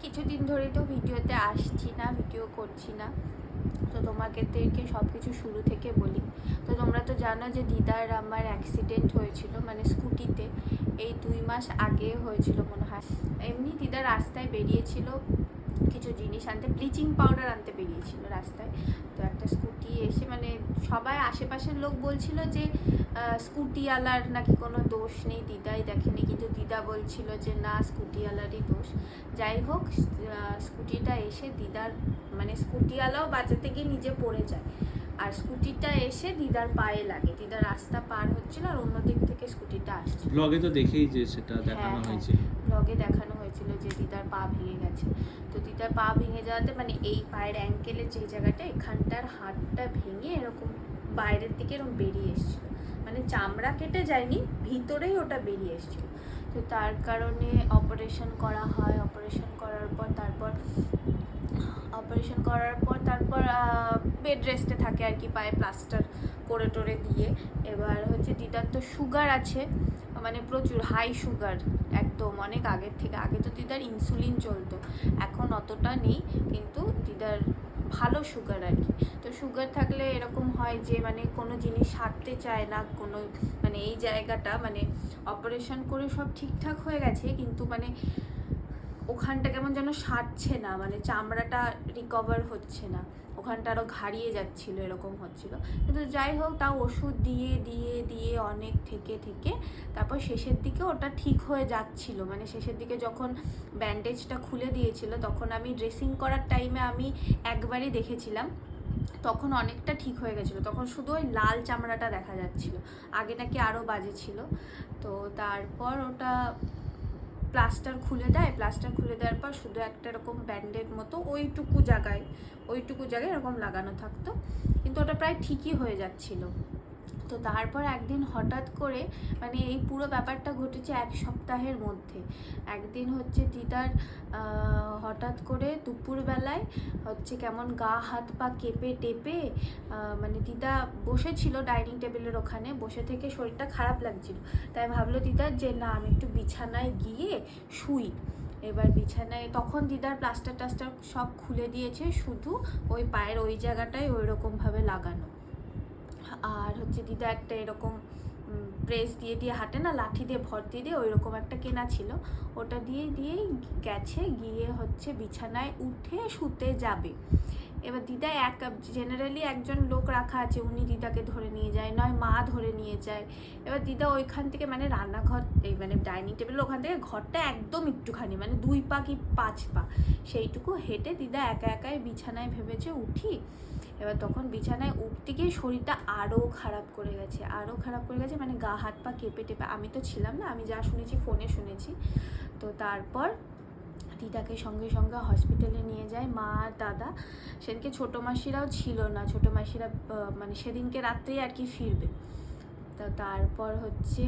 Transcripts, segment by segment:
কিছুদিন ধরেই তো ভিডিওতে আসছি না, ভিডিও করছি না, তো তোমাদেরকে সব কিছু শুরু থেকে বলি। তো তোমরা তো জানো যে দিদার আমার অ্যাক্সিডেন্ট হয়েছিল, মানে স্কুটিতে, এই 2 মাস আগে হয়েছিল মনে হয়। এমনি দিদা রাস্তায় বেরিয়েছিল কিছু জিনিস আনতে, ব্লিচিং পাউডার আনতে বেরিয়েছিল রাস্তায়। তো একটা স্কুটি এসে, মানে সবাই আশেপাশের লোক বলছিল যে স্কুটিওয়ালার নাকি কোনো দোষ নেই, দিদাই দেখেনি, কিন্তু দিদা বলছিল যে না, স্কুটিওয়ালারই দোষ। যাই হোক, স্কুটিটা এসে দিদার, মানে স্কুটিওয়ালাও বাঁচাতে গিয়ে নিজে পড়ে যায়, আর স্কুটিটা এসে দিদার পায়ে লাগে। দিদা রাস্তা পার হচ্ছিল আর অন্যদিক থেকে স্কুটিটা আসছে। ব্লগে তো দেখেই যে সেটা দেখানো হয়েছে, ব্লগে দেখানো হয়েছিল যে দিদার পা ভেঙে গেছে। তো দিদার পা ভেঙে যাওয়াতে, মানে এই পায়ের অ্যাঙ্কেলের যে জায়গাটা, এখানটার হাড়টা ভেঙে এরকম বাইরের দিকে এরকম বেরিয়ে এসেছিলো, মানে চামড়া কেটে যায়নি, ভিতরেই ওটা বেরিয়ে এসেছিলো। তো তার কারণে অপারেশন করা হয়। অপারেশন করার পর তারপর বেড রেস্টে থাকে আর কি, পায়ে প্লাস্টার করে টোরে দিয়ে। এবার হচ্ছে দিদার তো সুগার আছে, মানে প্রচুর হাই সুগার, একদম অনেক আগের থেকে। আগে তো দিদার ইনসুলিন চলতো, এখন অতটা নেই, কিন্তু দিদার ভালো সুগার আর কি। তো সুগার থাকলে এরকম হয় যে মানে কোনো জিনিস সারতে চায় না, কোনো মানে এই জায়গাটা, মানে অপারেশন করে সব ঠিকঠাক হয়ে গেছে, কিন্তু মানে ওখানটা কেমন যেন সারছে না, মানে চামড়াটা রিকভার হচ্ছে না, ওখানটা আরও ঘাড়িয়ে যাচ্ছিলো, এরকম হচ্ছিলো। কিন্তু যাই হোক, তাও ওষুধ দিয়ে দিয়ে দিয়ে অনেক থেকে তারপর শেষের দিকে ওটা ঠিক হয়ে যাচ্ছিলো। মানে শেষের দিকে যখন ব্যান্ডেজটা খুলে দিয়েছিল, তখন আমি ড্রেসিং করার টাইমে আমি একবারই দেখেছিলাম, তখন অনেকটা ঠিক হয়ে গেছিলো, তখন শুধু ওই লাল চামড়াটা দেখা যাচ্ছিলো, আগে নাকি আরও বাজে ছিল। তো তারপর ওটা প্লাস্টার খুলে দেওয়ার পর শুধু একটা এরকম ব্যান্ডেড মতো ওইটুকু জায়গায় এরকম লাগানো থাকতো, কিন্তু ওটা প্রায় ঠিকই হয়ে যাচ্ছিলো। তো তারপর একদিন হঠাৎ করে, মানে এই পুরো ব্যাপারটা ঘটেছে 1 সপ্তাহের মধ্যে। একদিন হচ্ছে দিদার হঠাৎ করে দুপুরবেলায় হচ্ছে কেমন গা হাত পা কেঁপে টেপে, মানে দিদা বসেছিল ডাইনিং টেবিলের ওখানে, বসে থেকে শরীরটা খারাপ লাগছিল, তাই ভাবলো দিদার যে না, আমি একটু বিছানায় গিয়ে শুই। এবার বিছানায় তখন দিদার প্লাস্টার টাস্টার সব খুলে দিয়েছে, শুধু ওই পায়ের ওই জায়গাটায় ওই রকমভাবে লাগানো। আর হচ্ছে দিদা একটা এরকম প্রেস দিয়ে হাঁটে না, লাঠি দিয়ে ভর দিয়ে ওই রকম একটা কেনা ছিল, ওটা দিয়েই গেছে, গিয়ে হচ্ছে বিছানায় উঠে শুতে যাবে। এবার দিদা জেনারেলি একজন লোক রাখা আছে, উনি দিদাকে ধরে নিয়ে যায়, নয় মা ধরে নিয়ে যায়। এবার দিদা ওইখান থেকে, মানে রান্নাঘর, এই মানে ডাইনিং টেবিল ওখান থেকে ঘরটা একদম একটুখানি, মানে 2 পা কি 5 পা সেইটুকু হেঁটে দিদা একাই বিছানায় ভেবেছে উঠি। এবার তখন বিছানায় উঠতে গিয়ে শরীরটা আরও খারাপ করে গেছে, মানে গা হাত পা কেঁপে টেপে। আমি তো ছিলাম না, আমি যা শুনেছি ফোনে শুনেছি। তো তারপর দিদাকে সঙ্গে হসপিটালে নিয়ে যায় মা আর দাদা। সেদিনকে ছোটো মাসিরাও ছিল না, ছোটো মাসিরা মানে সেদিনকে রাত্রেই আর কি ফিরবে। তো তারপর হচ্ছে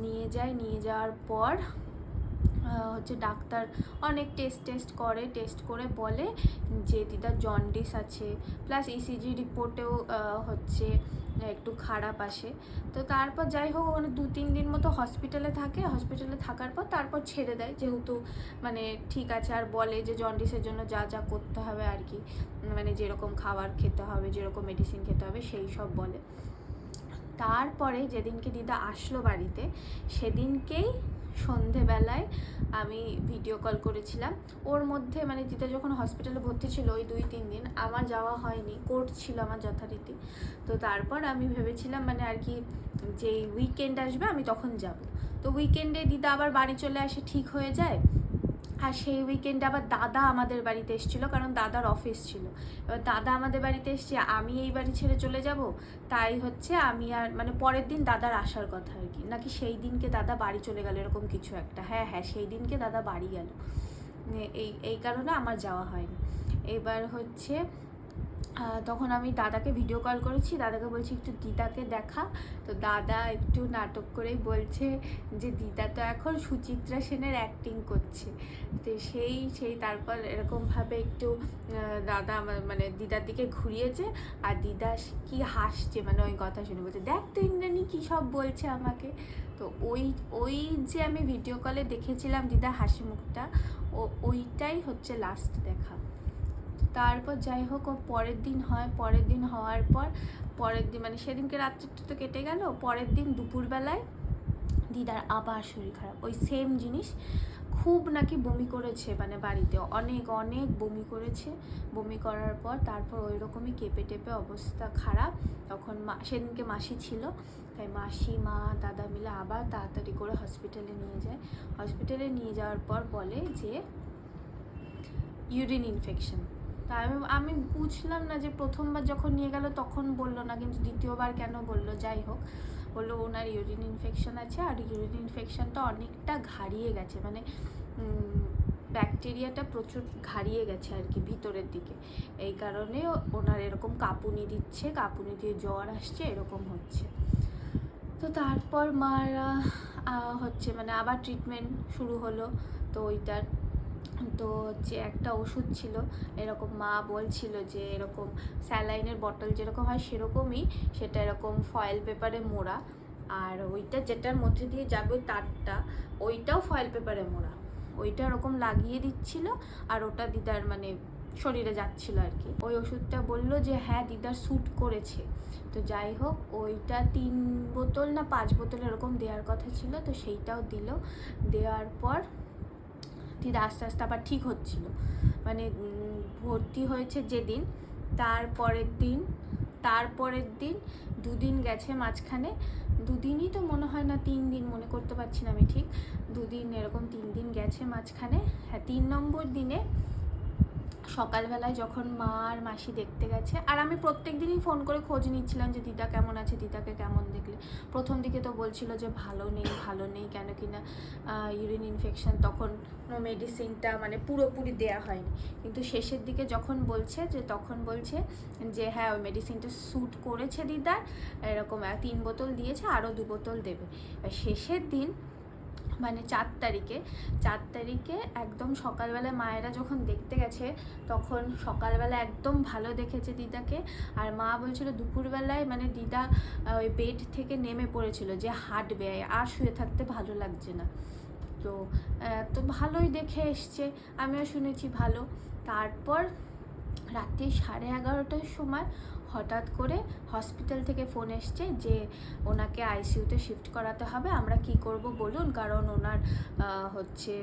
নিয়ে যাওয়ার পর হচ্ছে ডাক্তার অনেক টেস্ট করে বলে যে দিদার জন্ডিস আছে, প্লাস ইসিজি রিপোর্টেও হচ্ছে একটু খারাপ আসে। তো তারপর যাই হোক, ওখানে 2-3 দিন মতো হসপিটালে থাকার পর তারপর ছেড়ে দেয়, যেহেতু মানে ঠিক আছে। আর বলে যে জন্ডিসের জন্য যা করতে হবে আর কি, মানে যেরকম খাবার খেতে হবে, যেরকম মেডিসিন খেতে হবে, সেই সব বলে। তারপরে যেদিনকে দিদা আসলো বাড়িতে, সেদিনকেই সন্ধেবেলায় আমি ভিডিও কল করেছিলাম। ওর মধ্যে মানে দিদা যখন হসপিটালে ভর্তি ছিল ওই 2-3 দিন আমার যাওয়া হয়নি, কোর্ট ছিল আমার যথারীতি। তো তারপর আমি ভেবেছিলাম মানে আর কি, যে উইকেন্ড আসবে আমি তখন যাব। তো উইকেন্ডে দিদা আবার বাড়ি চলে আসে, ঠিক হয়ে যায়। আর সেই উইকেন্ডে আবার দাদা আমাদের বাড়িতে এসেছিলো, কারণ দাদার অফিস ছিল। এবার দাদা আমাদের বাড়িতে এসছে, আমি এই বাড়ি ছেড়ে চলে যাব, তাই হচ্ছে আমি আর, মানে পরের দিন দাদার আসার কথা আর কি, নাকি সেই দিনকে দাদা বাড়ি চলে গেল, এরকম কিছু একটা। হ্যাঁ, সেই দিনকে দাদা বাড়ি গেল, এই কারণে আমার যাওয়া হয়নি। এবার হচ্ছে তখন আমি দাদাকে ভিডিও কল করেছি, দাদাকে বলছি একটু দিদাকে দেখা। তো দাদা একটু নাটক করেই বলছে যে দিদা তো এখন সুচিত্রা সেনের অ্যাক্টিং করছে। তো সেই তারপর এরকমভাবে একটু দাদা মানে দিদার দিকে ঘুরিয়েছে, আর দিদা কি হাসছে, মানে ওই কথা শুনে বলছে, দেখ তো ইন্দ্রাণী কী সব বলছে আমাকে। তো ওই যে আমি ভিডিও কলে দেখেছিলাম দিদা হাসি মুখটা, ওইটাই হচ্ছে লাস্ট দেখা। তারপর যাই হোক ও পরের দিন হয়, পরের দিন হওয়ার পর পরের দিন মানে সেদিনকে রাত্রিটা তো কেটে গেল, পরের দিন দুপুরবেলায় দিদার আবার শরীর খারাপ, ওই সেম জিনিস, খুব নাকি বমি করেছে, মানে বাড়িতে অনেক অনেক বমি করেছে। বমি করার পর তারপর ওই রকমই কেঁপে টেপে অবস্থা খারাপ। তখন সেদিনকে মাসি ছিল, তাই মাসি মা দাদা মিলে আবার তাড়াতাড়ি করে হসপিটালে নিয়ে যায়। হসপিটালে নিয়ে যাওয়ার পর বলে যে ইউরিন ইনফেকশন। তা আমি বুঝলাম না যে প্রথমবার যখন নিয়ে গেল তখন বললো না, কিন্তু দ্বিতীয়বার কেন বললো। যাই হোক, বললো ওনার ইউরিন ইনফেকশন আছে, আর ইউরিন ইনফেকশনটা অনেকটা ঘাড়িয়ে গেছে, মানে ব্যাকটেরিয়াটা প্রচুর ঘাড়িয়ে গেছে আর কি ভিতরের দিকে। এই কারণে ওনার এরকম কাঁপুনি দিচ্ছে, কাঁপুনি দিয়ে জ্বর আসছে, এরকম হচ্ছে। তো তারপর মারা হচ্ছে মানে আবার ট্রিটমেন্ট শুরু হলো। তো ওইটার তো হচ্ছে একটা ওষুধ ছিল, এরকম মা বলছিল যে এরকম স্যালাইনের বটল যেরকম হয় সেরকমই, সেটা এরকম ফয়েল পেপারে মোড়া, আর ওইটা যেটার মধ্যে দিয়ে যাবে তারটা ওইটাও ফয়েল পেপারে মোড়া, ওইটা এরকম লাগিয়ে দিচ্ছিল, আর ওটা দিদার মানে শরীরে যাচ্ছিল আর কি। ওই ওষুধটা বললো যে হ্যাঁ দিদার স্যুট করেছে। তো যাই হোক, ওইটা 3 বোতল না 5 বোতল এরকম দেওয়ার কথা ছিল, তো সেইটাও দিল। দেওয়ার পর দিদা আস্তে আস্তে আবার ঠিক হচ্ছিল, মানে ভর্তি হয়েছে যেদিন তারপরের দিন 2 দিন গেছে মাঝখানে, 2 দিনই তো মনে হয় না 3 দিন, মনে করতে পারছি না আমি ঠিক, 2 দিন এরকম 3 দিন গেছে মাঝখানে। হ্যাঁ, 3 নম্বর দিনে সকালবেলায় যখন মা আর মাসি দেখতে গেছে, আর আমি প্রত্যেক দিনই ফোন করে খোঁজ নিচ্ছিলাম যে দিদা কেমন আছে, দিদাকে কেমন দেখলে। প্রথম দিকে তো বলছিল যে ভালো নেই, কেন কি না ইউরিন ইনফেকশন, তখন মেডিসিনটা মানে পুরোপুরি দেয়া হয়নি, কিন্তু শেষের দিকে যখন বলছে যে হ্যাঁ ওই মেডিসিনটা স্যুট করেছে দিদার, এরকম 3 বোতল দিয়েছে, আরও 2 বোতল দেবে। শেষের দিন মানে 4 তারিখে একদম সকালবেলা মায়েরা যখন দেখতে গেছে, তখন সকালবেলা একদম ভালো দেখেছে দিদাকে। আর মা বলছিল দুপুরবেলায় মানে দিদা ওই বেড থেকে নেমে পড়েছিল, যে হাঁটবে, আর শুয়ে থাকতে ভালো লাগছে না। তো ভালোই দেখে এসছে, আমিও শুনেছি ভালো। তারপর রাত্রি 11:30টার সময় হঠাৎ করে হসপিটাল থেকে ফোন এসছে যে ওনাকে আইসিইউতে শিফট করাতে হবে। আমরা কি করব বলুন, কারণ ওনার হচ্ছে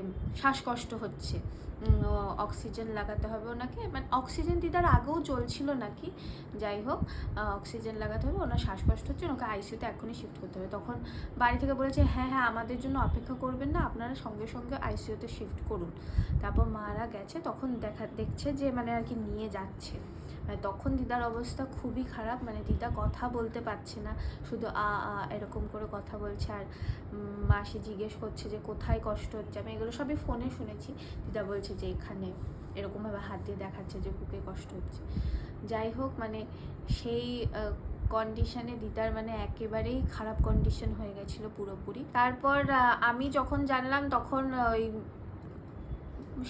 শ্বাসকষ্ট হচ্ছে, অক্সিজেন লাগাতে হবে ওনাকে, মানে অক্সিজেন দিদার আগেও চলছিল নাকি, যাই হোক অক্সিজেন লাগাতে হবে, ওনার শ্বাসকষ্ট হচ্ছে, ওনাকে আইসিইউতে এখনই শিফট করতে হবে। তখন বাড়ি থেকে বলেছে হ্যাঁ আমাদের জন্য অপেক্ষা করবেন না, আপনারা সঙ্গে সঙ্গে আইসিইউতে শিফট করুন। তারপর মারা গেছে, তখন দেখছে যে মানে আর কি নিয়ে যাচ্ছে, তখন দিদার অবস্থা খুবই খারাপ, মানে দিদা কথা বলতে পারছে না, শুধু এরকম করে কথা বলছে। আর মাসি জিজ্ঞেস করছে যে কোথায় কষ্ট হচ্ছে, আমি এগুলো সবই ফোনে শুনেছি। দিদা বলছে যে এখানে, এরকমভাবে হাত দিয়ে দেখাচ্ছে যে বুকে কষ্ট হচ্ছে। যাই হোক, মানে সেই কন্ডিশনে দিদার মানে একেবারেই খারাপ কন্ডিশন হয়ে গেছিলো পুরোপুরি। তারপর আমি যখন জানলাম তখন ওই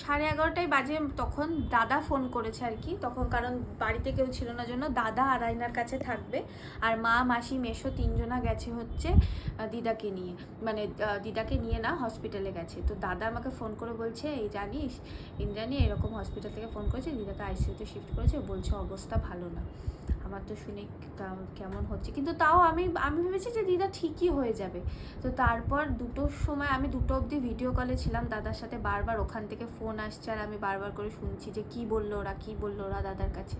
11:30টাই বাজে, তখন দাদা ফোন করেছে আর কি, তখন কারণ বাড়িতে কেউ ছিল না জন্য দাদা আর আয়নার কাছে থাকবে, আর মা মাসি মেশো 3 জনা গেছে হচ্ছে দিদাকে নিয়ে, মানে দিদাকে নিয়ে না হসপিটালে গেছে। তো দাদা আমাকে ফোন করে বলছে এই জানিস ইন্দ্রাণী এরকম হসপিটাল থেকে ফোন করেছে, দিদাকে আইসিইউতে শিফট করেছে, বলছে অবস্থা ভালো না। আমার তো শুনে কেমন হচ্ছে, কিন্তু তাও আমি ভেবেছি যে দিদা ঠিকই হয়ে যাবে। তো তারপর 2টোর সময়, আমি 2টো অবধি ভিডিও কলে ছিলাম দাদার সাথে, বারবার ওখান থেকে ফোন আসছে, আর আমি বারবার করে শুনছি যে কী বললো ওরা দাদার কাছে।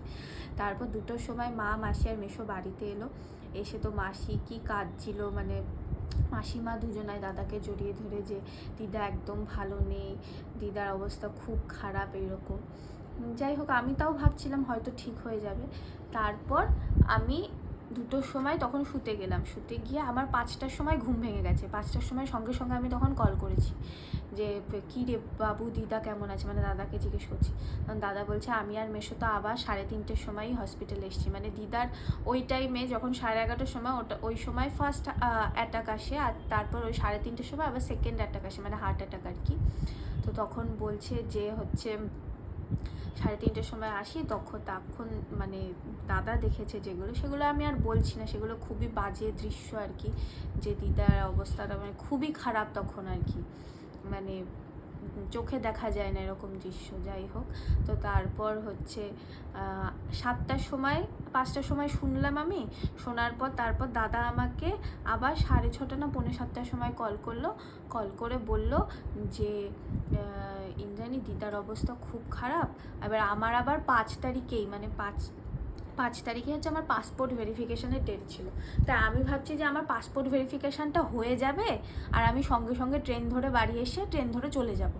তারপর 2টোর সময় মা মাসি আর মেশো বাড়িতে এলো, এসে তো মাসি কি কাঁদছিল, মানে মাসিমা দুজনায় দাদাকে জড়িয়ে ধরে যে দিদা একদম ভালো নেই, দিদার অবস্থা খুব খারাপ এইরকম। যাই হোক, আমি তাও ভাবছিলাম হয়তো ঠিক হয়ে যাবে। তারপর আমি 2টোর সময় তখন শুতে গেলাম, শুতে গিয়ে আমার 5টার সময় ঘুম ভেঙে গেছে। 5টার সময় সঙ্গে সঙ্গে আমি তখন কল করেছি যে কী রে বাবু দিদা কেমন আছে, মানে দাদাকে জিজ্ঞেস করছি। তখন দাদা বলছে আমি আর মেশো তো আবার 3:30টার সময়ই হসপিটালে এসেছি, মানে দিদার ওই টাইমে যখন 11:30টার সময় ওই সময় ফার্স্ট অ্যাটাক আসে, আর তারপর ওই 3:30টার সময় আবার সেকেন্ড অ্যাটাক আসে, মানে হার্ট অ্যাটাক আর কি। তো তখন বলছে যে হচ্ছে 3:30টার সময় আসি, তখন মানে দাদা দেখেছে যেগুলো, সেগুলো আমি আর বলছি না, সেগুলো খুবই বাজে দৃশ্য আর কি, যে দিদার অবস্থাটা মানে খুবই খারাপ তখন আর কি, মানে চোখে দেখা যায় না এরকম দৃশ্য। যাই হোক, তো তারপর হচ্ছে 7টার সময় 5টার সময় শুনলাম আমি। শোনার পর তারপর দাদা আমাকে আবার 6:30 না 6:45টার সময় কল করলো। কল করে বলল যে ইন্দ্রাণী, দিদার অবস্থা খুব খারাপ। এবার আমার আবার 5 তারিখেই মানে 5 তারিখে হচ্ছে আমার পাসপোর্ট ভেরিফিকেশানের ডেট ছিল। তাই আমি ভাবছি যে আমার পাসপোর্ট ভেরিফিকেশানটা হয়ে যাবে আর আমি সঙ্গে সঙ্গে ট্রেন ধরে বাড়ি এসে ট্রেন ধরে চলে যাব।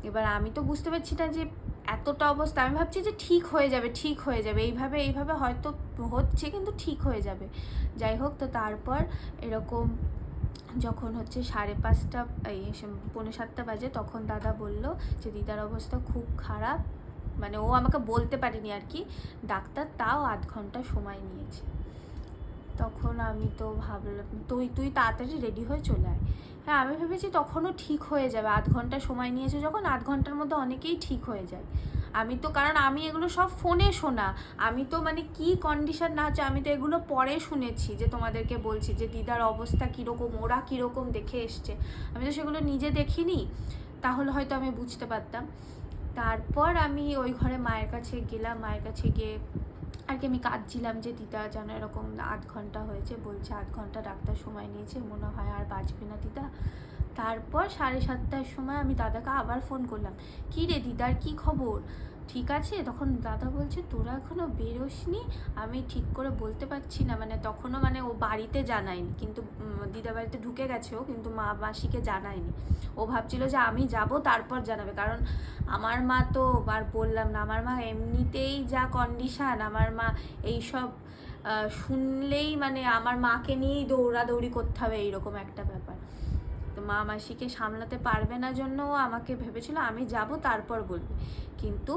এবার আমি তো বুঝতে পারছি না যে এতটা অবস্থা, আমি ভাবছি যে ঠিক হয়ে যাবে, এইভাবে হয়তো হচ্ছে, কিন্তু ঠিক হয়ে যাবে। যাই হোক, তো তারপর এরকম যখন হচ্ছে 5:30 6:45 বাজে, তখন দাদা বলল যে দিদার অবস্থা খুব খারাপ। মানে ও আমাকে বলতে পারেনি আর কি, ডাক্তার তাও 8 ঘন্টা সময় নিয়েছে। তখন আমি তো ভাবলাম তুই তাড়াতাড়ি রেডি হয়ে চলে আয়। হ্যাঁ, আমি ভেবেছি তখনও ঠিক হয়ে যাবে, 8 ঘন্টা সময় নিয়েছে যখন, 8 ঘন্টার মধ্যে অনেকেই ঠিক হয়ে যায়। আমি তো, কারণ আমি এগুলো সব ফোনে শোনা, আমি তো মানে কি কন্ডিশন না হচ্ছে আমি তো এগুলো পরে শুনেছি, যে তোমাদেরকে বলছি যে দিদার অবস্থা কীরকম, ওরা কীরকম দেখে এসছে, আমি তো সেগুলো নিজে দেখিনি, তাহলে হয়তো আমি বুঝতে পারতাম। তারপর আমি ওই ঘরে মায়ের কাছে গেলাম, মায়ের কাছে গিয়ে আর কি আমি কাঁদছিলাম যে দিদা যেন এরকম 8 ঘন্টা হয়েছে, বলছে 8 ঘন্টা ডাক্তার সময় নিয়েছে, মনে হয় আর বাঁচবে না দিদা। তারপর 7:30টার সময় আমি দাদাকে আবার ফোন করলাম, কী রে দিদার কী খবর, ঠিক আছে? তখন দাদা বলছে তোরা এখনও বেরোসনি। আমি ঠিক করে বলতে পারছি না, মানে তখনও মানে ও বাড়িতে জানায়নি, কিন্তু দিদা বাড়িতে ঢুকে গেছে ও, কিন্তু মা মাসিকে জানায়নি। ও ভাবছিল যে আমি যাব তারপর জানাবে, কারণ আমার মা তো আর বললাম না, আমার মা এমনিতেই যা কন্ডিশান, আমার মা এইসব শুনলেই মানে আমার মাকে নিয়েই দৌড়াদৌড়ি করতে হবে, এইরকম একটা ব্যাপার। তো মা মাসিকে সামলাতে পারবে না জন্য আমাকে ভেবেছিল আমি যাব তারপর বলবে, কিন্তু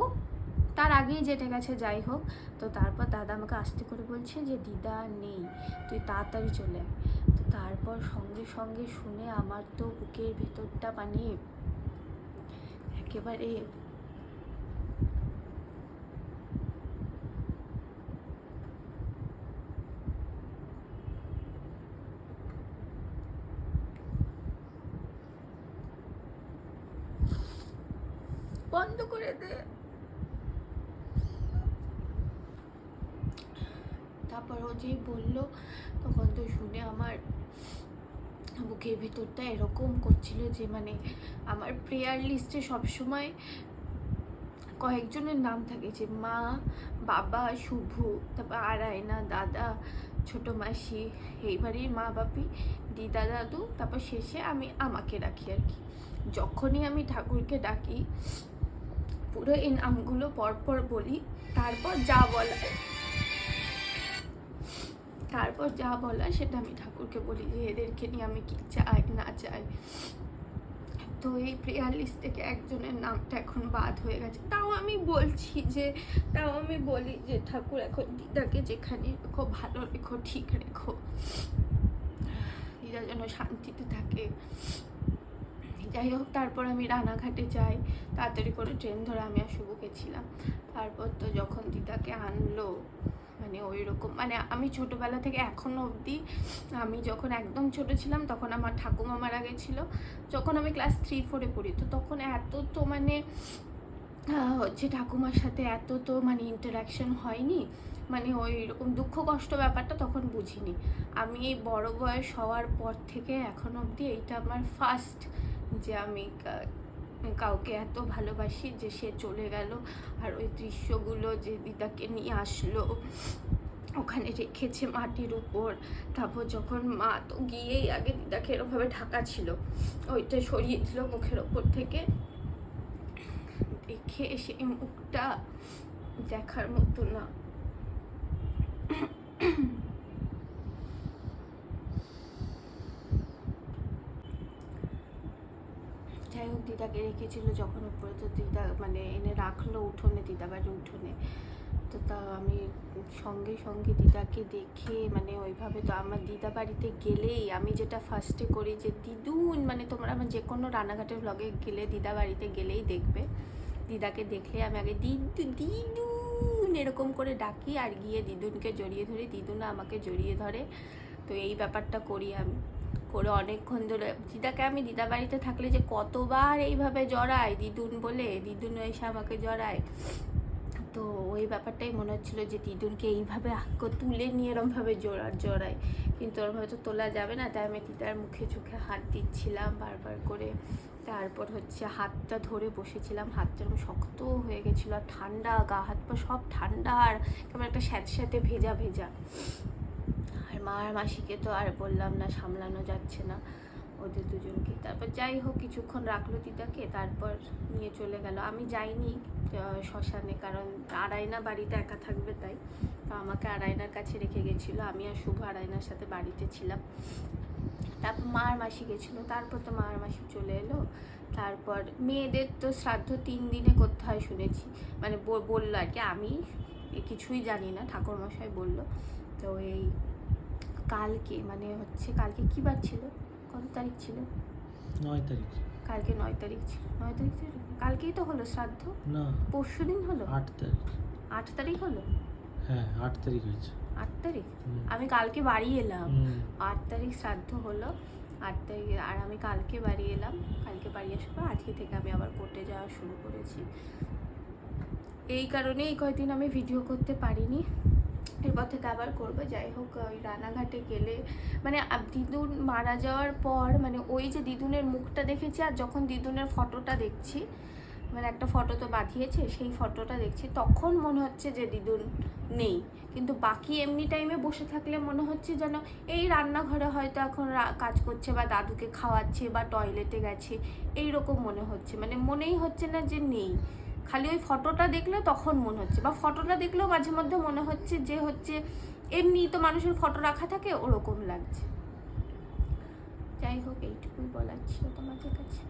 তার আগেই যেতে গেছে। যাই হোক, তো তারপর দাদা আমাকে আস্তে করে বলছে যে দিদা নেই, তুই তাড়াতাড়ি চলে আয়। তো তারপর সঙ্গে সঙ্গে শুনে আমার তো বুকের ভেতরটা মানে একেবারে বন্ধ করে দে। তারপর ও যেই বললো, তখন তো শুনে আমার বুকের ভেতরটা এরকম করছিল যে মানে আমার প্রেয়ার লিস্টে সবসময় কয়েকজনের নাম থাকে, যে মা, বাবা, শুভ, তারপর আরায়না, দাদা, ছোটো মাসি, এই বাড়ির মা বাপি, দিদা দাদু, তারপর শেষে আমি আমাকে রাখি আর কি। যখনই আমি ঠাকুরকে ডাকি পুরো এই নামগুলো পরপর বলি, তারপর যা বলা সেটা আমি ঠাকুরকে বলি, যে এদেরকে নিয়ে আমি কি চাই না চাই। তো এই প্রেয়ার লিস্ট থেকে একজনের নামটা এখন বাদ হয়ে গেছে, তাও আমি বলি যে ঠাকুর এখন দিদাকে যেখানে রেখো ভালো রেখো, ঠিক রেখো, দিদা যেন শান্তিতে থাকে। যাই হোক, তারপর আমি রানাঘাটে যাই, তাড়াতাড়ি করে ট্রেন ধরে আমি আর শুভ গেছিলাম। তারপর তো যখন দিদাকে আনলো, মানে ওই রকম, মানে আমি ছোটোবেলা থেকে এখনও অবধি, আমি যখন একদম ছোট ছিলাম তখন আমার ঠাকুমা মারা গেছিলো, যখন আমি ক্লাস 3-4-এ পড়ি, তো তখন এত তো মানে হচ্ছে ঠাকুমার সাথে এত তো মানে ইন্টারাকশন হয়নি, মানে ওই রকম দুঃখ কষ্ট ব্যাপারটা তখন বুঝিনি। আমি এই বড় বয়স হওয়ার পর থেকে এখন অবধি এইটা আমার ফার্স্ট যে আমি কাউকে এত ভালোবাসি, যে সে চলে গেল। আর ওই দৃশ্যগুলো যে দিদাকে নিয়ে আসলো, ওখানে রেখেছে মাটির উপর, তারপর যখন মা তো গিয়েই আগে দিদাকে এরকমভাবে ঢাকা ছিল, ওইটা সরিয়ে দিল মুখের ওপর থেকে, দেখে সেই মুখটা দেখার মতো না। যাই হোক, দিদাকে রেখেছিল যখন উপরে, তো দিদা মানে এনে রাখলো উঠোনে, দিদা বাড়ির উঠোনে। তো তা আমি সঙ্গে সঙ্গে দিদাকে দেখে মানে ওইভাবে, তো আমার দিদা বাড়িতে গেলেই আমি যেটা ফার্স্টে করি যে দিদুন, মানে তোমরা আমার যে কোনো রানাঘাটের ব্লগে গেলে দিদা বাড়িতে গেলেই দেখবে, দিদাকে দেখলে আমি আগে দিদুন এরকম করে ডাকি, আর গিয়ে দিদুনকে জড়িয়ে ধরি, দিদুনা আমাকে জড়িয়ে ধরে। তো এই ব্যাপারটা করি আমি, করে অনেকক্ষণ ধরে দিদাকে আমি দিদা বাড়িতে থাকলে যে কতবার এইভাবে জড়াই, দিদুন বলে, দিদুন এসে আমাকে জড়ায়। তো ওই ব্যাপারটাই মনে হচ্ছিলো যে দিদুনকে এইভাবে তুলে নিয়ে এরমভাবে জড়ায়, কিন্তু ওরমভাবে তো তোলা যাবে না, তাই আমি দিদার মুখে চোখে হাত দিচ্ছিলাম বারবার করে। তারপর হচ্ছে হাতটা ধরে বসেছিলাম, হাতটা এরকম শক্ত হয়ে গেছিলো, আর ঠান্ডা, গা হাত পা সব ঠান্ডা, আর কেমন একটা স্যাঁতস্যাঁতে ভেজা ভেজা। আর মা আর মাসিকে তো আর বললাম না, সামলানো যাচ্ছে না ওদের দুজনকে। তারপর যাই হোক কিছুক্ষণ রাখলো দিদাকে, তারপর নিয়ে চলে গেল। আমি যাইনি শ্মশানে, কারণ আরাইনা বাড়িতে একা থাকবে, তাই তো আমাকে আরাইনার কাছে রেখে গেছিলো। আমি আর শুভ আরাইনার সাথে বাড়িতে ছিলাম। তারপর মা আর মাসি গেছিলো, তারপর তো মা আর মাসি চলে এলো। তারপর মেয়েদের তো শ্রাদ্ধ 3 দিনে করতে হয় শুনেছি, মানে বললো আর কি, আমি কিছুই জানি না, ঠাকুরমশাই বললো। তো এই কালকে মানে হচ্ছে কালকে কী বার ছিল, কত তারিখ ছিল? 9 তারিখ। কালকে 9 তারিখ ছিল। 9 তারিখ ছিল, কালকেই তো হলো শ্রাদ্ধ। না, পরশু দিন হলো। 8 তারিখ। 8 তারিখ হলো। হ্যাঁ 8 তারিখ হয়েছে। 8 তারিখ? আমি কালকে বাড়ি এলাম। 8 তারিখ শ্রাদ্ধ হলো, 8 তারিখ, আর আমি কালকে বাড়ি এলাম। কালকে বাড়ি আসার পর আজকে থেকে আমি আবার কোর্টে যাওয়া শুরু করেছি। এই কারণে এই কয়েকদিন আমি ভিডিও করতে পারিনি, এরপর থেকে আবার করবো। যাই হোক, ওই রানাঘাটে গেলে মানে দিদুন মারা যাওয়ার পর, মানে ওই যে দিদুনের মুখটা দেখেছি, আর যখন দিদুনের ফটোটা দেখছি, মানে একটা ফটো তো বাঁধিয়েছে, সেই ফটোটা দেখছি, তখন মনে হচ্ছে যে দিদুন নেই। কিন্তু বাকি এমনি টাইমে বসে থাকলে মনে হচ্ছে যেন এই রান্নাঘরে হয়তো এখন কাজ করছে, বা দাদুকে খাওয়াচ্ছে, বা টয়লেটে গেছে, এই রকম মনে হচ্ছে। মানে মনেই হচ্ছে না যে নেই, খালি ওই ফটোটা দেখলে তখন মনে হচ্ছে, বা ফটোটা দেখলেও মাঝে মধ্যে মনে হচ্ছে যে হচ্ছে এমনি তো মানুষের ফটো রাখা থাকে, ওরকম লাগছে। যাই হোক, এইটুকুই বলার ছিল তোমাদের কাছে।